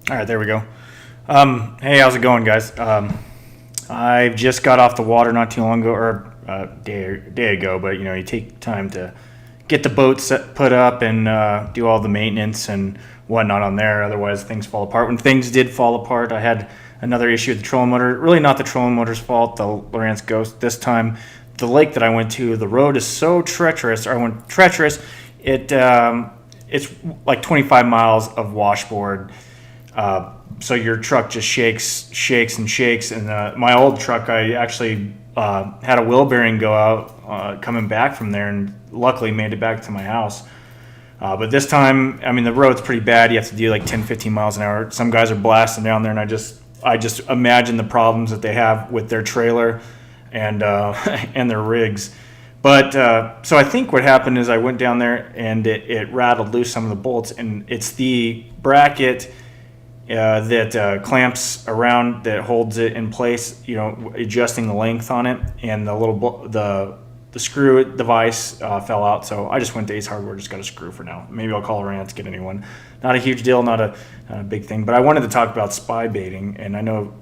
All right, there we go. Hey, how's it going, guys? I just got off the water not too long ago, or day ago. But you take time to get the boat put up and do all the maintenance and whatnot on there. Otherwise, things fall apart. When things did fall apart, I had another issue with the trolling motor. Really, not the trolling motor's fault. The Lowrance Ghost. This time, the lake that I went to, the road is so treacherous. Or I went treacherous. It's like 25 miles of washboard. So your truck just shakes and shakes. And my old truck, I actually had a wheel bearing go out coming back from there, and luckily made it back to my house. But this time, I mean, the road's pretty bad. You have to do like 10, 15 miles an hour. Some guys are blasting down there, and I just imagine the problems that they have with their trailer and and their rigs. But so I think what happened is I went down there and it rattled loose some of the bolts, and it's the bracket that clamps around, that holds it in place, adjusting the length on it, and the screw device fell out. So I just went to Ace Hardware, just got a screw for now. Maybe I'll call around to get a new one. Not a huge deal, not a big thing, but I wanted to talk about spy baiting. And I know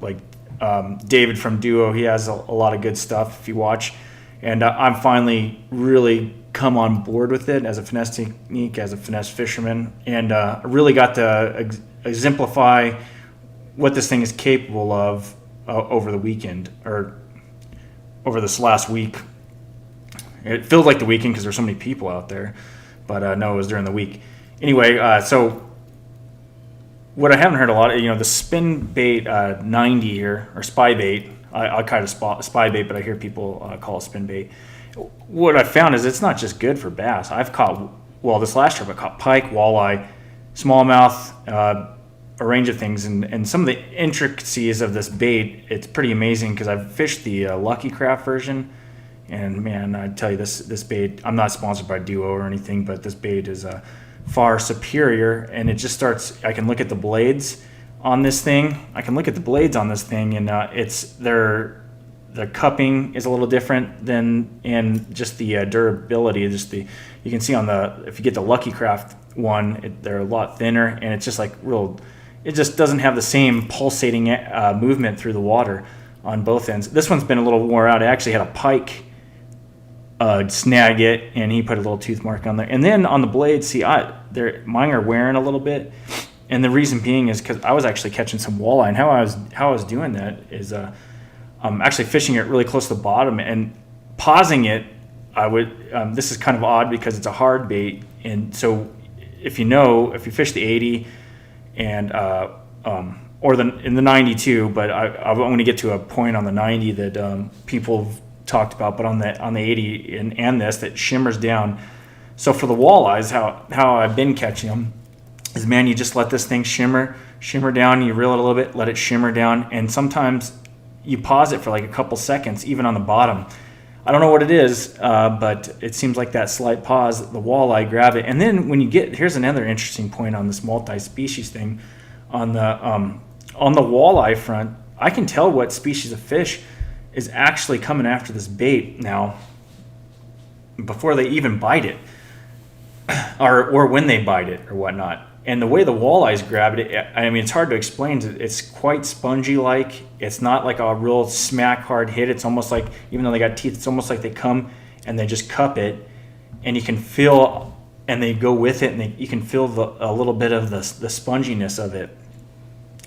David from Duo, he has a lot of good stuff if you watch. And I'm finally really come on board with it as a finesse technique, as a finesse fisherman, and really got to exemplify what this thing is capable of over the weekend, or over this last week. It feels like the weekend because there's so many people out there, but no, it was during the week. Anyway, so what I haven't heard a lot, the Spinbait 90 here, or Spybait. I kind of Spybait, but I hear people call it Spinbait. What I found is it's not just good for bass. I've caught, this last trip I caught pike, walleye, smallmouth, a range of things, and some of the intricacies of this bait. It's pretty amazing because I've fished the Lucky Craft version, and man, I tell you, this bait. I'm not sponsored by Duo or anything, but this bait is far superior, and it just starts. I can look at the blades on this thing. And the cupping is a little different than, and just the durability. You can see if you get the Lucky Craft one, they're a lot thinner, and it's just like real. It just doesn't have the same pulsating movement through the water on both ends. This one's been a little wore out. I actually had a pike snag it, and he put a little tooth mark on there. And then on the blades, mine are wearing a little bit. And the reason being is because I was actually catching some walleye, and how I was doing that is I'm actually fishing it really close to the bottom and pausing it. I would this is kind of odd because it's a hard bait, and so if you fish the 80 and or in the 92, but I want to get to a point on the 90 that people have talked about, but on the 80 and this that shimmers down. So for the walleyes, how I've been catching them is, man, you just let this thing shimmer down, you reel it a little bit, let it shimmer down, and sometimes you pause it for like a couple seconds, even on the bottom. I don't know what it is, but it seems like that slight pause, the walleye grab it. And then when here's another interesting point on this multi-species thing, on the walleye front, I can tell what species of fish is actually coming after this bait now before they even bite it, or when they bite it or whatnot. And the way the walleyes grab it, I mean, it's hard to explain. It's quite spongy-like. It's not like a real smack hard hit. It's almost like, even though they got teeth, it's almost like they come and they just cup it, and you can feel, and they go with it, and you can feel a little bit of the sponginess of it.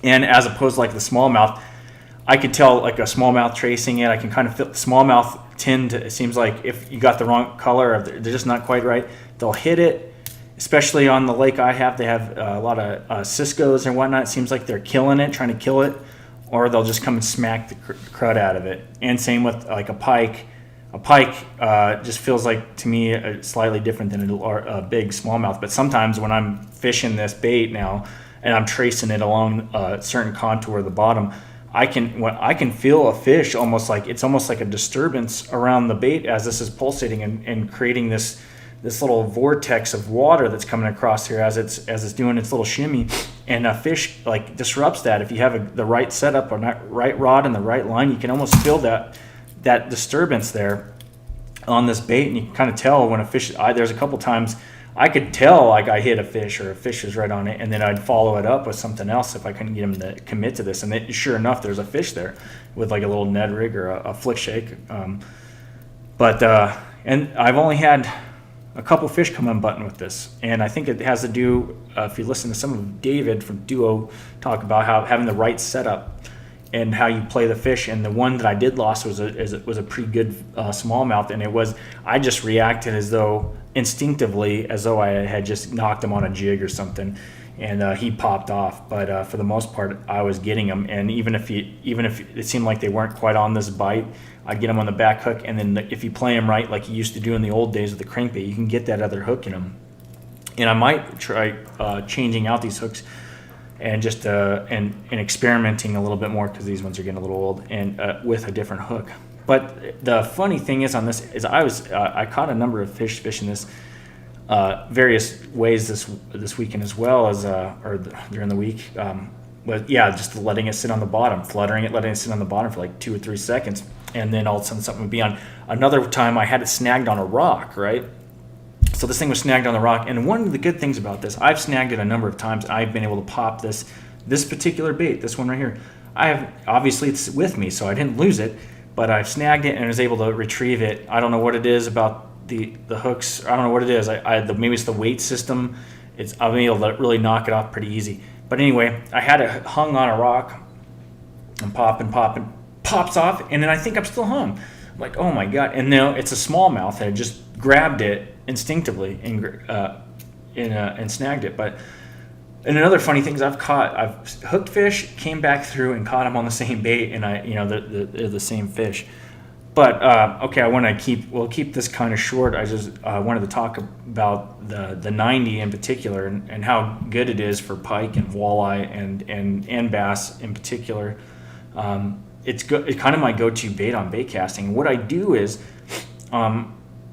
And as opposed to like the smallmouth, I could tell like a smallmouth tracing it. I can kind of feel the smallmouth it seems like if you got the wrong color, or they're just not quite right, they'll hit it. Especially on the lake I have, they have a lot of Cisco's and whatnot. It seems like they're killing it, trying to kill it, or they'll just come and smack the crud out of it. And same with like a pike. A pike just feels like, to me, slightly different than a big smallmouth. But sometimes when I'm fishing this bait now, and I'm tracing it along a certain contour of the bottom, I can feel a fish almost like a disturbance around the bait as this is pulsating and creating this little vortex of water that's coming across here as it's doing its little shimmy, and a fish like disrupts that. If you have the right setup or right rod and the right line, you can almost feel that disturbance there. on this bait, and you can kind of tell when a fish. There's a couple times I could tell like I hit a fish or a fish was right on it, and then I'd follow it up with something else if I couldn't get him to commit to this. And sure enough, there's a fish there with like a little Ned rig or a flick shake. And I've only had a couple fish come unbuttoned with this, and I think it has to do, if you listen to some of David from Duo talk about how having the right setup and how you play the fish. And the one that I did lost was a pretty good smallmouth, and I just reacted as though instinctively as though I had just knocked him on a jig or something, and he popped off. But for the most part, I was getting him, and even if it seemed like they weren't quite on this bite, I'd get him on the back hook, and then if you play him right, like you used to do in the old days with the crankbait, you can get that other hook in him. And I might try changing out these hooks and just and experimenting a little bit more, because these ones are getting a little old, and with a different hook. But the funny thing is on this is I caught a number of fish fishing this various ways this weekend as well as during the week. But yeah, just letting it sit on the bottom, fluttering it, letting it sit on the bottom for like 2 or 3 seconds, and then all of a sudden something would be on. Another time I had it snagged on a rock, right? So this thing was snagged on the rock, and one of the good things about this, I've snagged it a number of times. I've been able to pop this particular bait, this one right here. Obviously it's with me, so I didn't lose it, but I've snagged it and was able to retrieve it. I don't know what it is about the hooks. I don't know what it is. Maybe it's the weight system. I've been able to really knock it off pretty easy. But anyway, I had it hung on a rock, and pops off, and then I think I'm still hung. I'm like, oh my god! And now it's a smallmouth, and I just grabbed it instinctively and snagged it. And another funny thing is I've hooked fish, came back through and caught them on the same bait, and they're the same fish. But okay, we'll keep this kind of short. I just wanted to talk about the 90 in particular, and how good it is for pike and walleye and bass in particular. It's good. It's kind of my go-to bait on bait casting. What I do is, what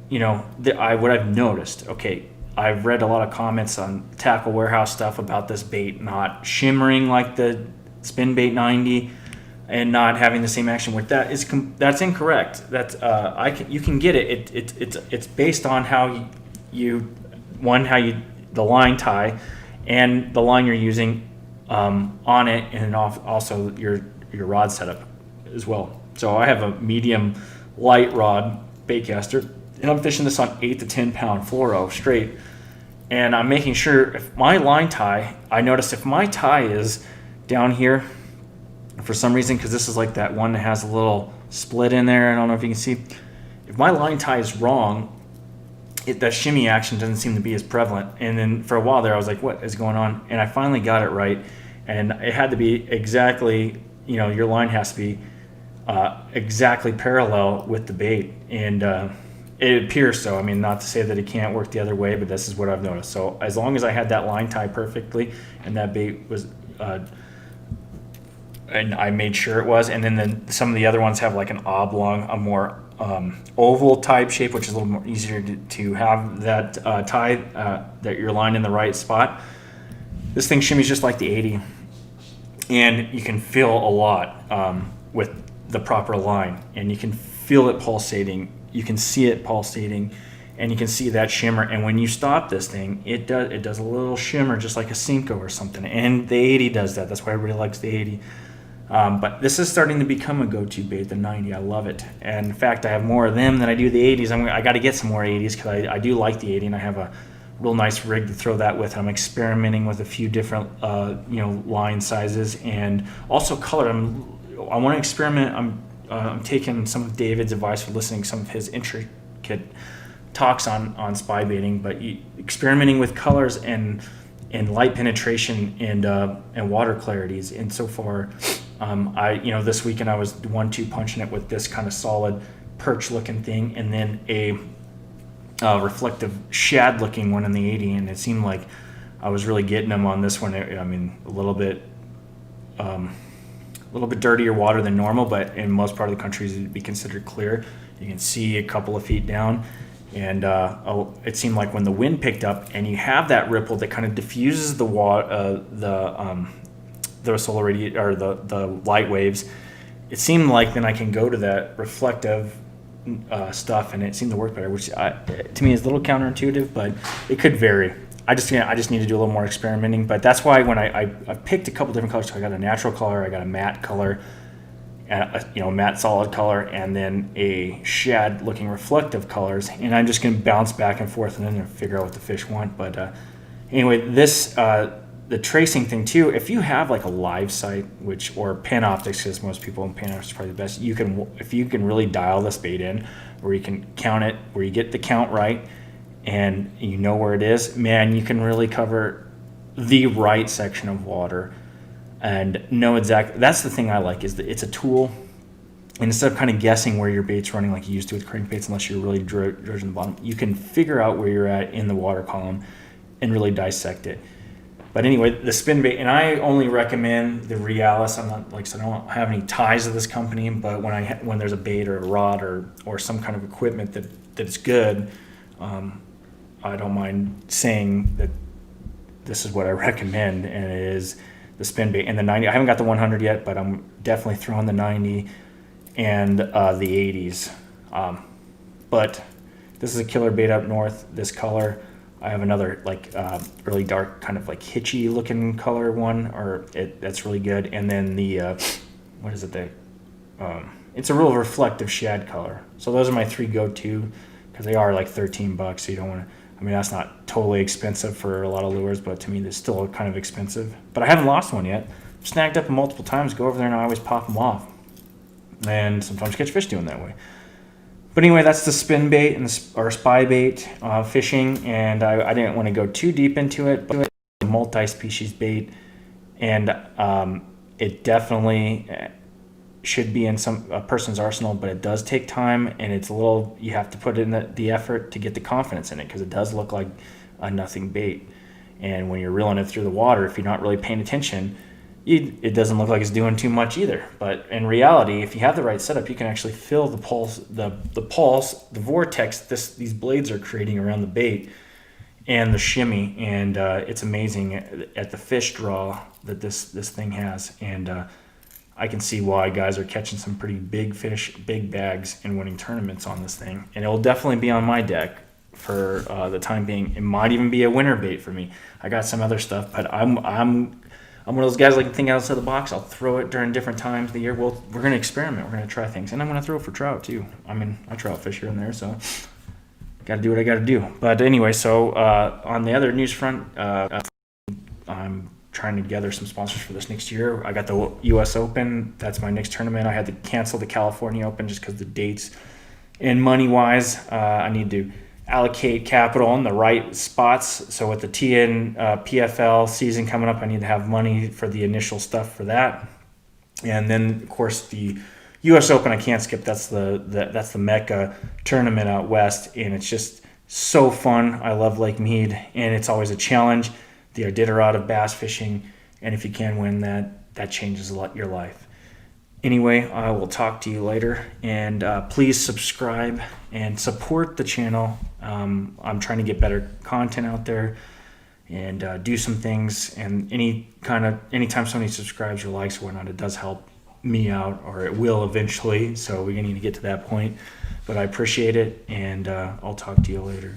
I've noticed. Okay, I've read a lot of comments on Tackle Warehouse stuff about this bait not shimmering like the Spinbait 90. And not having the same action with that's incorrect. You can get it. It's based on how the line tie, and the line you're using on it, and also your rod setup as well. So I have a medium light rod bait caster, and I'm fishing this on 8 to 10 pound fluoro straight. And I'm making sure if my line tie, I notice if my tie is down here, for some reason, because this is like that one that has a little split in there. I don't know if you can see. If my line tie is wrong, that shimmy action doesn't seem to be as prevalent. And then for a while there, I was like, what is going on? And I finally got it right. And it had to be exactly, your line has to be exactly parallel with the bait. And it appears so. I mean, not to say that it can't work the other way, but this is what I've noticed. So as long as I had that line tie perfectly, and that bait was... and I made sure it was, and then some of the other ones have like an oblong, a more oval type shape, which is a little more easier to have that tie, that your line in the right spot. This thing shimmies just like the 80, and you can feel a lot with the proper line, and you can feel it pulsating, you can see it pulsating, and you can see that shimmer. And when you stop this thing, it does a little shimmer just like a Cinco or something, and the 80 does that. That's why everybody likes the 80. But this is starting to become a go-to bait, the 90. I love it. And in fact, I have more of them than I do the 80s. I got to get some more 80s, because I do like the 80, and I have a real nice rig to throw that with. I'm experimenting with a few different line sizes, and also color. I want to experiment. I'm taking some of David's advice for listening to some of his intricate talks on spybaiting, but experimenting with colors and light penetration and water clarities. And so far, this weekend I was 1-2 punching it with this kind of solid perch looking thing, and then a reflective shad looking one in the 80, and it seemed like I was really getting them on this one. I mean, a little bit dirtier water than normal, but in most part of the country it'd be considered clear. You can see a couple of feet down. And it seemed like when the wind picked up, and you have that ripple that kind of diffuses the solar the light waves, it seemed like then I can go to that reflective stuff, and it seemed to work better, which to me is a little counterintuitive, but it could vary. I just need to do a little more experimenting, but that's why when I picked a couple different colors. So I got a natural color, I got a matte color, matte solid color, and then a shad looking reflective colors, and I'm just going to bounce back and forth and then figure out what the fish want. But anyway, this the tracing thing too, if you have like a live sight, or Panoptics, because most people in Panoptics is probably the best, if you can really dial this bait in, where you can count it, where you get the count right, and you know where it is, man, you can really cover the right section of water and know exactly. That's the thing I like, is that it's a tool, and instead of kind of guessing where your bait's running like you used to with crankbaits, unless you're really dredging the bottom, you can figure out where you're at in the water column and really dissect it. But anyway, the Spinbait, and I only recommend the Realis. I'm not, like I said, I don't have any ties to this company, but when there's a bait or a rod or some kind of equipment that's good, I don't mind saying that this is what I recommend, and it is the Spinbait and the 90. I haven't got the 100 yet, but I'm definitely throwing the 90 and the 80s. But this is a killer bait up north, this color. I have another really dark, kind of like hitchy looking color one, that's really good. And then the what is it? It's a real reflective shad color. So those are my three go-to, because they are like $13. So you don't want to. I mean, that's not totally expensive for a lot of lures, but to me, they're still kind of expensive. But I haven't lost one yet. Snagged up multiple times. Go over there and I always pop them off, and sometimes catch fish doing that way. But anyway, that's the Spinbait or Spybait fishing, and I didn't want to go too deep into it, but it's a multi-species bait, and it definitely should be in a person's arsenal, but it does take time, and you have to put in the effort to get the confidence in it, because it does look like a nothing bait. And when you're reeling it through the water, if you're not really paying attention, it doesn't look like it's doing too much either. But in reality, if you have the right setup, you can actually feel the pulse, the vortex these blades are creating around the bait, and the shimmy. And it's amazing at the fish draw that this thing has. And I can see why guys are catching some pretty big fish, big bags, and winning tournaments on this thing. And it will definitely be on my deck for the time being. It might even be a winter bait for me. I got some other stuff, but I'm one of those guys like to think outside the box. I'll throw it during different times of the year. We're going to experiment. We're going to try things. And I'm going to throw it for trout, too. I mean, I trout fish here and there, so got to do what I got to do. But anyway, so on the other news front, I'm trying to gather some sponsors for this next year. I got the U.S. Open. That's my next tournament. I had to cancel the California Open just because the dates and money-wise, I need to allocate capital in the right spots. So with the TN PFL season coming up, I need to have money for the initial stuff for that. And then of course the US Open I can't skip. That's the Mecca tournament out west, and it's just so fun. I love Lake Mead, and it's always a challenge. The Iditarod of bass fishing, and if you can win that changes a lot your life. Anyway, I will talk to you later, and please subscribe and support the channel. I'm trying to get better content out there and do some things, and anytime somebody subscribes or likes or whatnot, it does help me out, or it will eventually, so we need to get to that point. But I appreciate it, and I'll talk to you later.